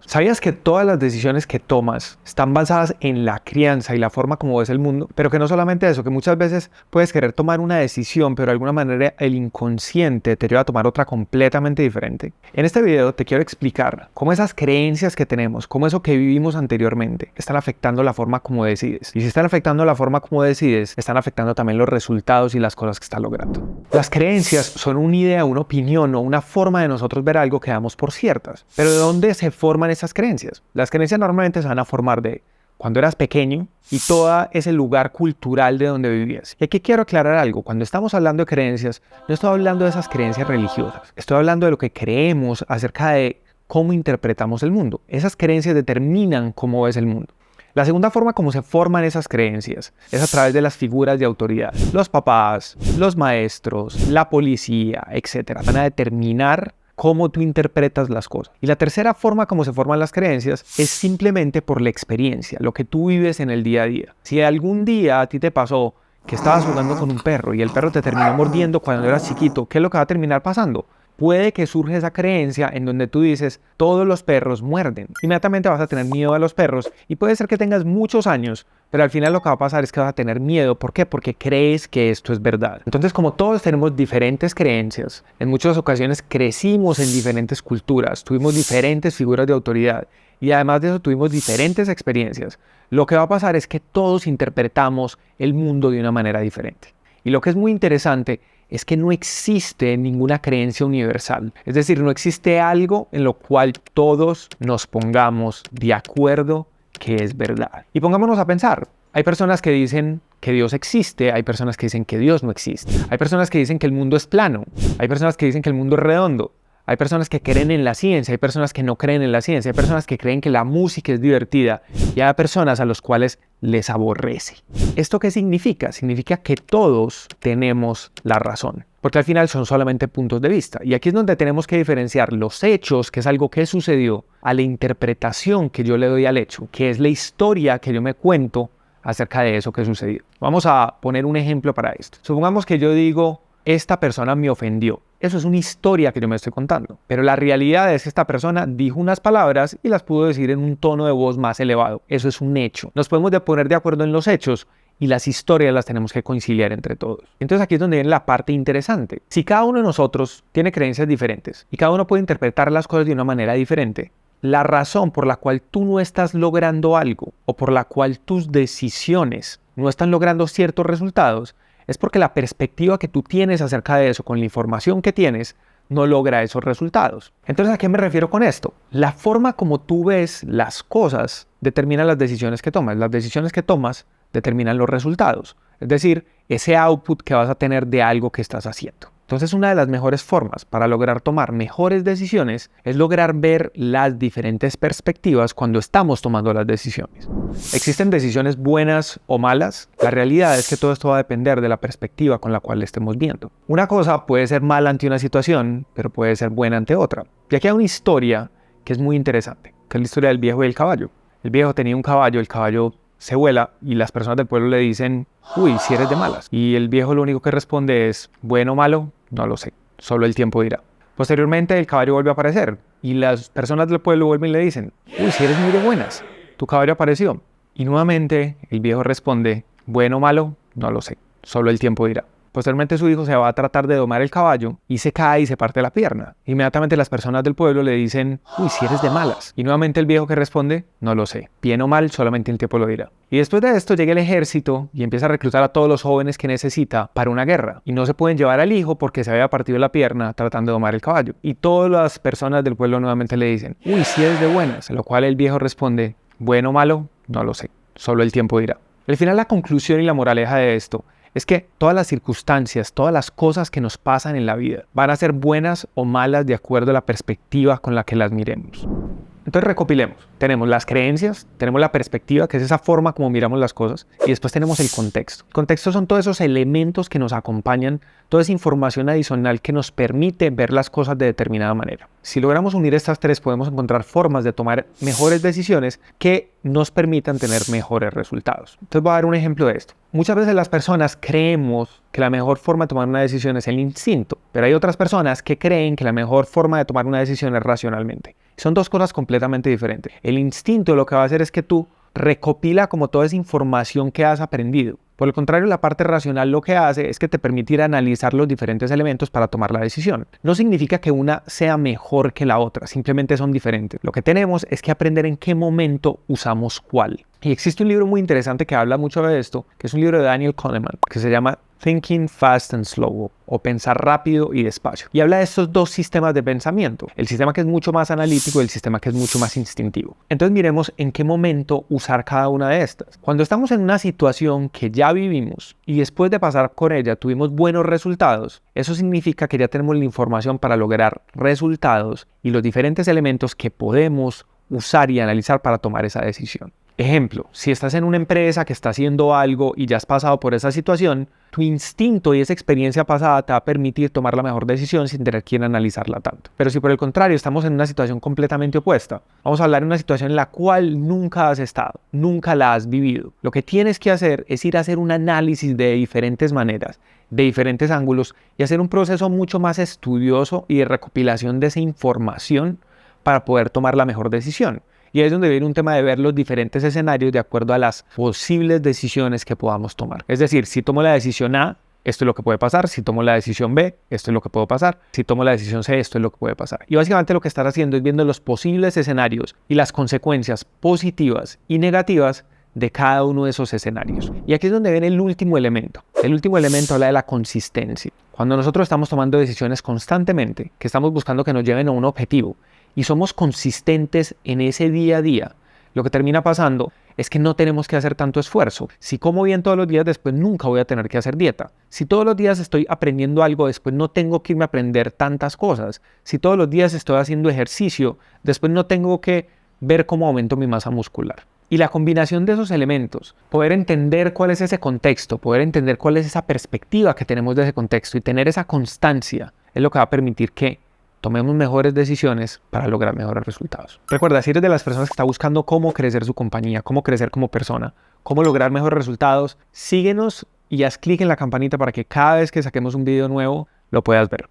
¿Sabías que todas las decisiones que tomas están basadas en la crianza y la forma como ves el mundo? Pero que no solamente eso, que muchas veces puedes querer tomar una decisión, pero de alguna manera el inconsciente te lleva a tomar otra completamente diferente. En este video te quiero explicar cómo esas creencias que tenemos, cómo eso que vivimos anteriormente, están afectando la forma como decides. Y si están afectando la forma como decides, están afectando también los resultados y las cosas que estás logrando. Las creencias son una idea, una opinión o una forma de nosotros ver algo que damos por ciertas. Pero ¿de dónde se forman esas creencias? Las creencias normalmente se van a formar de cuando eras pequeño y todo ese lugar cultural de donde vivías. Y aquí quiero aclarar algo. Cuando estamos hablando de creencias, no estoy hablando de esas creencias religiosas. Estoy hablando de lo que creemos acerca de cómo interpretamos el mundo. Esas creencias determinan cómo ves el mundo. La segunda forma como se forman esas creencias es a través de las figuras de autoridad. Los papás, los maestros, la policía, etc. Van a determinar cómo tú interpretas las cosas. Y la tercera forma como se forman las creencias es simplemente por la experiencia, lo que tú vives en el día a día. Si algún día a ti te pasó que estabas jugando con un perro y el perro te terminó mordiendo cuando eras chiquito, ¿qué es lo que va a terminar pasando? Puede que surja esa creencia en donde tú dices, todos los perros muerden. Inmediatamente vas a tener miedo a los perros y puede ser que tengas muchos años, pero al final lo que va a pasar es que vas a tener miedo. ¿Por qué? Porque crees que esto es verdad. Entonces, como todos tenemos diferentes creencias, en muchas ocasiones crecimos en diferentes culturas, tuvimos diferentes figuras de autoridad y además de eso tuvimos diferentes experiencias. Lo que va a pasar es que todos interpretamos el mundo de una manera diferente. Y lo que es muy interesante es que no existe ninguna creencia universal. Es decir, no existe algo en lo cual todos nos pongamos de acuerdo que es verdad. Y pongámonos a pensar. Hay personas que dicen que Dios existe, hay personas que dicen que Dios no existe. Hay personas que dicen que el mundo es plano, hay personas que dicen que el mundo es redondo. Hay personas que creen en la ciencia, hay personas que no creen en la ciencia, hay personas que creen que la música es divertida y hay personas a las cuales les aborrece. ¿Esto qué significa? Significa que todos tenemos la razón, porque al final son solamente puntos de vista. Y aquí es donde tenemos que diferenciar los hechos, que es algo que sucedió, a la interpretación que yo le doy al hecho, que es la historia que yo me cuento acerca de eso que sucedió. Vamos a poner un ejemplo para esto. Supongamos que yo digo, esta persona me ofendió. Eso es una historia que yo me estoy contando. Pero la realidad es que esta persona dijo unas palabras y las pudo decir en un tono de voz más elevado. Eso es un hecho. Nos podemos poner de acuerdo en los hechos y las historias las tenemos que conciliar entre todos. Entonces aquí es donde viene la parte interesante. Si cada uno de nosotros tiene creencias diferentes y cada uno puede interpretar las cosas de una manera diferente, la razón por la cual tú no estás logrando algo o por la cual tus decisiones no están logrando ciertos resultados es porque la perspectiva que tú tienes acerca de eso, con la información que tienes, no logra esos resultados. Entonces, ¿a qué me refiero con esto? La forma como tú ves las cosas determina las decisiones que tomas. Las decisiones que tomas determinan los resultados. Es decir, ese output que vas a tener de algo que estás haciendo. Entonces, una de las mejores formas para lograr tomar mejores decisiones es lograr ver las diferentes perspectivas cuando estamos tomando las decisiones. ¿Existen decisiones buenas o malas? La realidad es que todo esto va a depender de la perspectiva con la cual estemos viendo. Una cosa puede ser mala ante una situación, pero puede ser buena ante otra. Y aquí hay una historia que es muy interesante, que es la historia del viejo y el caballo. El viejo tenía un caballo, el caballo se vuela y las personas del pueblo le dicen, uy, si eres de malas. Y el viejo lo único que responde es, bueno o malo, no lo sé, solo el tiempo dirá. Posteriormente el caballo vuelve a aparecer y las personas del pueblo vuelven y le dicen, uy, si eres muy de buenas, tu caballo apareció. Y nuevamente el viejo responde, bueno o malo, no lo sé, solo el tiempo dirá. Posteriormente su hijo se va a tratar de domar el caballo y se cae y se parte la pierna. Inmediatamente las personas del pueblo le dicen, uy, si eres de malas. Y nuevamente el viejo que responde, no lo sé, bien o mal, solamente el tiempo lo dirá. Y después de esto llega el ejército y empieza a reclutar a todos los jóvenes que necesita para una guerra. Y no se pueden llevar al hijo porque se había partido la pierna tratando de domar el caballo. Y todas las personas del pueblo nuevamente le dicen, uy, si eres de buenas. A lo cual el viejo responde, bueno o malo, no lo sé, solo el tiempo dirá. Al final la conclusión y la moraleja de esto es que todas las circunstancias, todas las cosas que nos pasan en la vida van a ser buenas o malas de acuerdo a la perspectiva con la que las miremos. Entonces recopilemos. Tenemos las creencias, tenemos la perspectiva, que es esa forma como miramos las cosas, y después tenemos el contexto. El contexto son todos esos elementos que nos acompañan, toda esa información adicional que nos permite ver las cosas de determinada manera. Si logramos unir estas tres, podemos encontrar formas de tomar mejores decisiones que nos permitan tener mejores resultados. Entonces voy a dar un ejemplo de esto. Muchas veces las personas creemos que la mejor forma de tomar una decisión es el instinto, pero hay otras personas que creen que la mejor forma de tomar una decisión es racionalmente. Son dos cosas completamente diferentes. El instinto lo que va a hacer es que tú recopila como toda esa información que has aprendido. Por el contrario, la parte racional lo que hace es que te permite analizar los diferentes elementos para tomar la decisión. No significa que una sea mejor que la otra, simplemente son diferentes. Lo que tenemos es que aprender en qué momento usamos cuál. Y existe un libro muy interesante que habla mucho de esto, que es un libro de Daniel Kahneman, que se llama Thinking Fast and Slow, o pensar rápido y despacio. Y habla de estos dos sistemas de pensamiento, el sistema que es mucho más analítico y el sistema que es mucho más instintivo. Entonces miremos en qué momento usar cada una de estas. Cuando estamos en una situación que ya vivimos y después de pasar por ella tuvimos buenos resultados, eso significa que ya tenemos la información para lograr resultados y los diferentes elementos que podemos usar y analizar para tomar esa decisión. Ejemplo, si estás en una empresa que está haciendo algo y ya has pasado por esa situación, tu instinto y esa experiencia pasada te va a permitir tomar la mejor decisión sin tener que analizarla tanto. Pero si por el contrario estamos en una situación completamente opuesta, vamos a hablar de una situación en la cual nunca has estado, nunca la has vivido. Lo que tienes que hacer es ir a hacer un análisis de diferentes maneras, de diferentes ángulos y hacer un proceso mucho más estudioso y de recopilación de esa información para poder tomar la mejor decisión. Y ahí es donde viene un tema de ver los diferentes escenarios de acuerdo a las posibles decisiones que podamos tomar. Es decir, si tomo la decisión A, esto es lo que puede pasar. Si tomo la decisión B, esto es lo que puede pasar. Si tomo la decisión C, esto es lo que puede pasar. Y básicamente lo que estás haciendo es viendo los posibles escenarios y las consecuencias positivas y negativas de cada uno de esos escenarios. Y aquí es donde viene el último elemento. El último elemento habla de la consistencia. Cuando nosotros estamos tomando decisiones constantemente, que estamos buscando que nos lleven a un objetivo, y somos consistentes en ese día a día, lo que termina pasando es que no tenemos que hacer tanto esfuerzo. Si como bien todos los días, después nunca voy a tener que hacer dieta. Si todos los días estoy aprendiendo algo, después no tengo que irme a aprender tantas cosas. Si todos los días estoy haciendo ejercicio, después no tengo que ver cómo aumento mi masa muscular. Y la combinación de esos elementos, poder entender cuál es ese contexto, poder entender cuál es esa perspectiva que tenemos de ese contexto y tener esa constancia, es lo que va a permitir que tomemos mejores decisiones para lograr mejores resultados. Recuerda, si eres de las personas que está buscando cómo crecer su compañía, cómo crecer como persona, cómo lograr mejores resultados, síguenos y haz clic en la campanita para que cada vez que saquemos un video nuevo lo puedas ver.